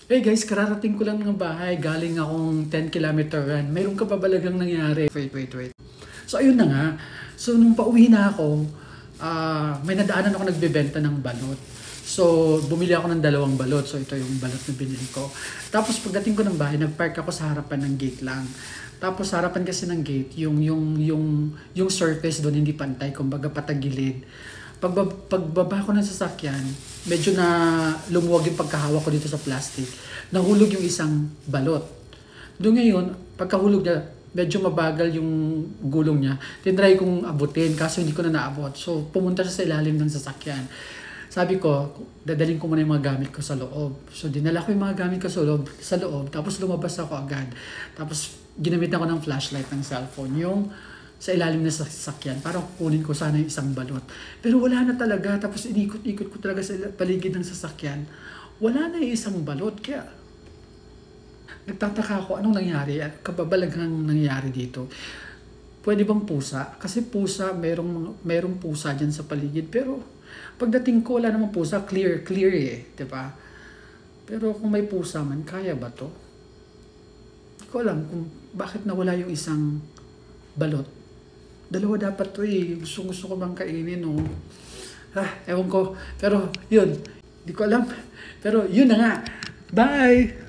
Hey guys, kararating ko lang ng bahay. Galing akong 10-kilometer run. Mayroong kababalagang nangyari. Wait. So ayun na nga. So nung pauwi na ako, may nadaanan ako nagbebenta ng balot. So bumili ako ng 2 balot. So ito yung balot na binili ko. Tapos pagdating ko ng bahay, nagpark ako sa harapan ng gate lang. Tapos sa harapan kasi ng gate, yung surface doon hindi pantay, kumbaga patagilid. Pagbaba ko ng sasakyan, medyo na lumuwag yung pagkahawak ko dito sa plastic. Nahulog yung isang balot. Doon ngayon, pagkahulog niya, medyo mabagal yung gulong niya. Tinry kong abutin, kaso hindi ko na naabot. So, pumunta siya sa ilalim ng sasakyan. Sabi ko, dadalhin ko muna yung mga gamit ko sa loob. So, dinala ko yung mga gamit ko sa loob, tapos lumabas ako agad. Tapos, ginamit ako ng flashlight ng cellphone. Yung sa ilalim ng sasakyan, parang kukunin ko sana yung isang balot. Pero wala na talaga, tapos inikot-ikot ko talaga sa paligid ng sasakyan. Wala na yung isang balot, kaya nagtataka ako anong nangyari, kababalaghang nangyari dito. Pwede bang pusa? Kasi pusa, merong pusa dyan sa paligid, pero pagdating ko, wala namang pusa, clear eh, di ba? Pero kung may pusa man, kaya ba to? Hindi ko alam kung bakit nawala yung isang balot. 2 dapat to eh. Gusto ko bang kainin, no? Ewan ko. Pero, yun. Hindi ko alam. Pero, yun na nga. Bye!